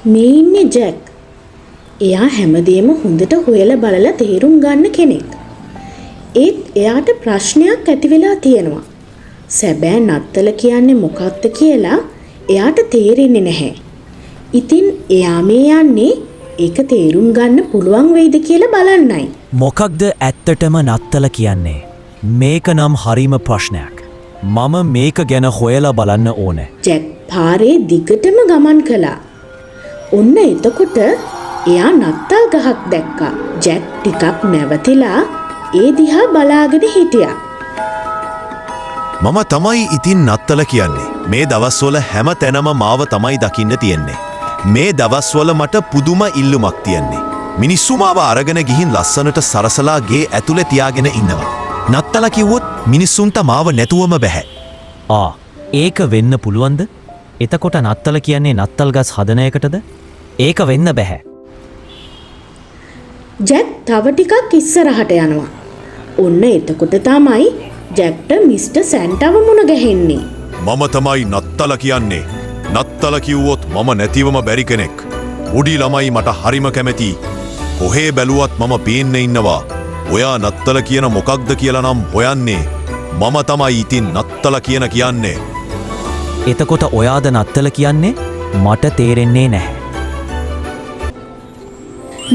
මේ ඉන්නේ ජැක්. එයා හැමදේම හොඳට හොයලා බලලා තේරුම් ගන්න කෙනෙක්. ඒත් එයාට ප්‍රශ්නයක් ඇති වෙලා තියෙනවා. සැබෑ නත්තල කියන්නේ මොකක්ද කියලා එයාට තේරෙන්නේ නැහැ. ඉතින් එයා මේ යන්නේ ඒක තේරුම් ගන්න පුළුවන් වෙයිද කියලා බලන්නයි. මොකක්ද ඇත්තටම නත්තල කියන්නේ? මේක නම් හරිම ප්‍රශ්නයක්. මම මේක ගැන හොයලා බලන්න ඕනේ. ජැක් පාරේ දිගටම ගමන් කළා. ඔන්න එතකොට එයා නත්තල් ගහක් දැක්කා. ජැක් ටිකක් නැවතිලා ඒ දිහා බලාගෙන හිටියා. මම තමයි ඉතින් නත්තල කියන්නේ. මේ දවස්වල හැම තැනම මාව තමයි දකින්න තියෙන්නේ. මේ දවස්වල මට පුදුම ඉල්ලුමක් තියෙන්නේ. මිනිස්සු මාව අරගෙන ගිහින් ලස්සනට සරසලා ගේ ඇතුලේ තියාගෙන ඉන්නවා. නත්තල කිව්වොත් මිනිස්සුන්ට මාව නැතුවම බෑ. ඒක වෙන්න පුළුවන්ද? එතකොට නත්තල කියන්නේ නත්තල් ගස් හදන එකටද? ඒක වෙන්න බෑ. ජැක් තව ටිකක් ඉස්සරහට යනවා. ඔන්න එතකොට තමයි ජැක්ට මිස්ටර් සැන්ටාව මුණ ගැහෙන්නේ. මම තමයි නත්තල කියන්නේ. නත්තල කිව්වොත් මම නැතිවම බැරි කෙනෙක්. පොඩි ළමයි මට හරිම කැමති. කොහේ බැලුවත් මම පේන්න ඉන්නවා. ඔයා නත්තල කියන මොකක්ද කියලා නම් හොයන්නේ. මම තමයි ඉතින් නත්තල කියන්නේ. එතකොට ඔයාද නත්තල කියන්නේ? මට තේරෙන්නේ නැහැ.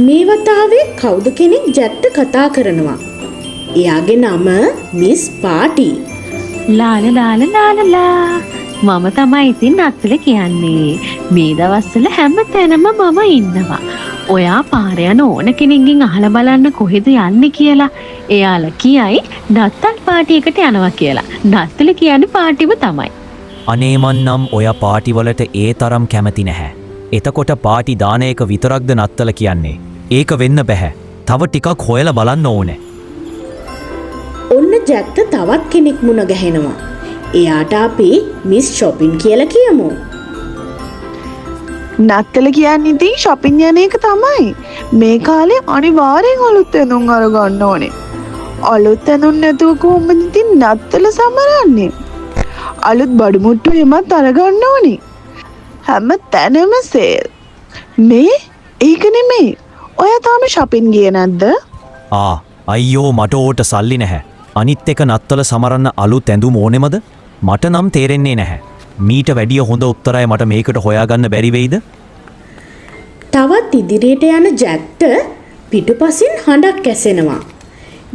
මේ වතාවේ කවුද කෙනෙක් ජැක්ට කතා කරනවා. එයාගේ නම මිස් පාටි. ලාලා මම තමයි ඉතින් නත්තල කියන්නේ. මේ දවස්වල හැම තැනම මම ඉන්නවා. ඔයා පාර යන ඕන කෙනෙක්ගෙන් අහලා බලන්න කොහෙද යන්නේ කියලා. එයාලා කියයි නත්තල් පාටියකට යනවා කියලා. නත්තල කියන්නේ පාටිම තමයි. අනේ මන් නම් ඔය පාටි වලට ඒ තරම් කැමති නැහැ. එතකොට පාටි දාන එක විතරක්ද නත්තල කියන්නේ? ඒක වෙන්න බෑ. තව ටිකක් හොයලා බලන්න ඕනේ. ඔන්න ජැක්ට තවත් කෙනෙක් මුණ ගැහෙනවා. එයාට අපි මිස් ෂොපින් කියලා කියමු. නත්තල කියන්නේ ඉතින් shopping යන එක තමයි. මේ කාලේ අනිවාර්යෙන් අලුත් ඇඳුම් අරගන්න ඕනේ. අලුත් ඇඳුම් නැතුව කොහොමද ඉතින් නත්තල සමරන්නේ? අලුත් බඩු මුට්ටු එමත් අරගන්න ඕනේ. හැම තැනම සේල්. මේ ඒක නෙමෙයි. ඔයා තාම shopping ගියේ නැද්ද? අයියෝ මට ඕට සල්ලි නැහැ. අනිත් එක නත්තල සමරන්න අලුත් ඇඳුම් ඕනෙමද? මට නම් තේරෙන්නේ නැහැ. මීට වැඩිය හොඳ උත්තරය මට මේකට හොයාගන්න බැරි වෙයිද? තවත් ඉදිරියට යන ජැක්ට පිටුපසින් හඬක් ඇසෙනවා.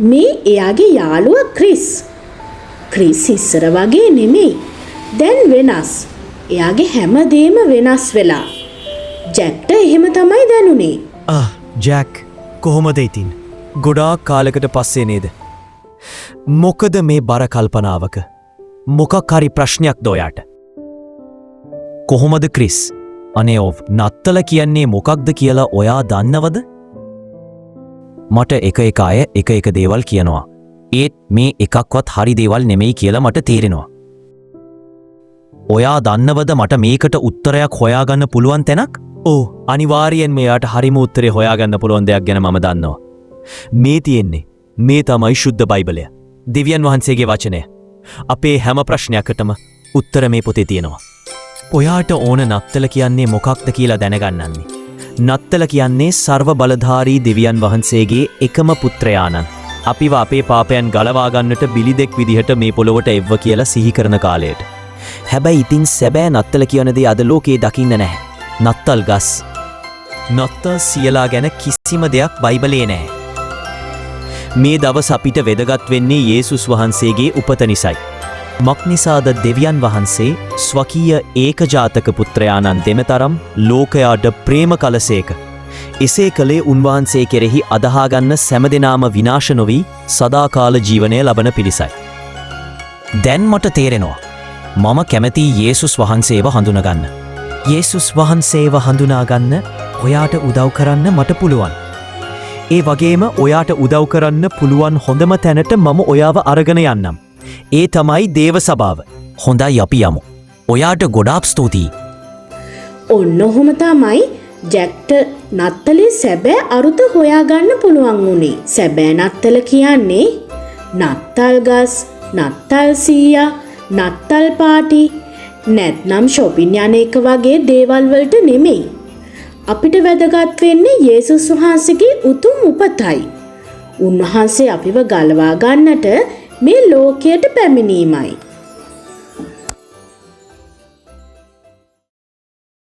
මේ එයාගේ යාළුවා ක්‍රිස්. ක්‍රිස් ඉස්සර වගේ නෙමෙයි. දැන් වෙනස්. එයාගේ හැමදේම වෙනස් වෙලා. ජැක්ට එහෙම තමයි දැනුනේ. ජැක් කොහොමද ඉතින්? ගොඩාක් කාලෙකට පස්සේ නේද? මොකද මේ බර කල්පනාවක? මොකක් හරි ප්‍රශ්නයක්ද ඔයාට? කොහොමද ක්‍රිස්? අනේ ඔව් නත්තල කියන්නේ මොකක්ද කියලා ඔයා දන්නවද? මට එක අය එක දේවල් කියනවා. ඒත් මේ එකක්වත් හරි දේවල් නෙමෙයි කියලා මට තේරෙනවා. ඔයා දන්නවද මට මේකට උත්තරයක් හොයාගන්න පුළුවන් තැනක්? අනිවාර්යෙන් මෙයාට හරිම උත්තරේ හොයාගන්න පුළුවන් දෙයක් ගැන මම දන්නවා. මේ තියෙන්නේ මේ තමයි ශුද්ධ බයිබලය. දෙවියන් වහන්සේගේ වචනය. අපේ හැම ප්‍රශ්නයකටම උත්තර මේ පොතේ තියෙනවා. ඔයාට ඕන නත්තල කියන්නේ මොකක්ද කියලා දැනගන්නන්නේ. නත්තල කියන්නේ සර්ව බලධාරී දෙවියන් වහන්සේගේ එකම පුත්‍රයාණන්. අපිව අපේ පාපයන් ගලවා ගන්නට බිලිදෙක් විදිහට මේ පොළොවට එව්ව කියලා සිහි කරන කාලයට. හැබැයි ඉතින් සැබෑ නත්තල කියන දේ අද ලෝකේ දකින්න නැහැ. නත්තල් ගස්. නත්තල් සියලා ගැන කිසිම දෙයක් බයිබලයේ නැහැ. මේ දවස් අපිට වැදගත් වෙන්නේ යේසුස් වහන්සේගේ උපත නිසයි. මක්නිසාද දෙවියන් වහන්සේ ස්වකීය ඒකජාතක පුත්‍රයාණන් දෙමතරම් ලෝකයාට ප්‍රේම කලසේක. එසේ කළේ උන්වහන්සේ කෙරෙහි අදහාගන්න සැමදෙනාම විනාශ නොවී සදාකාල ජීවනය ලබන පිණිසයි. දැන් මට තේරෙනවා. මම කැමති යේසුස් වහන්සේව හඳුනගන්න. යේසුස් වහන්සේව හඳුනාගන්න ඔයාට උදව් කරන්න මට පුළුවන්. ඒ වගේම ඔයාට උදව් කරන්න පුළුවන් හොඳම තැනට මම ඔයාව අරගෙන යන්නම්. ඒ තමයි දේව සභාව. හොඳයි අපි යමු. ඔයාට ගොඩාක් ස්තුතියි. ඔන්න ඔහොම තමයි ජැක්ට නත්තලේ සැබෑ අරුත හොයාගන්න පුළුවන් වුණේ. සැබෑ නත්තල කියන්නේ නත්තල් ගස්, නත්තල් සීයා, නත්තල් පාටි, නැත්නම් shopping යන එක වගේ දේවල් වලට නෙමෙයි. අපිට වැදගත් වෙන්නේ යේසුස් වහන්සේගේ උතුම් උපතයි. උන්වහන්සේ අපිව ගලවා ගන්නට මේ ලෝකයට පැමිණීමයි.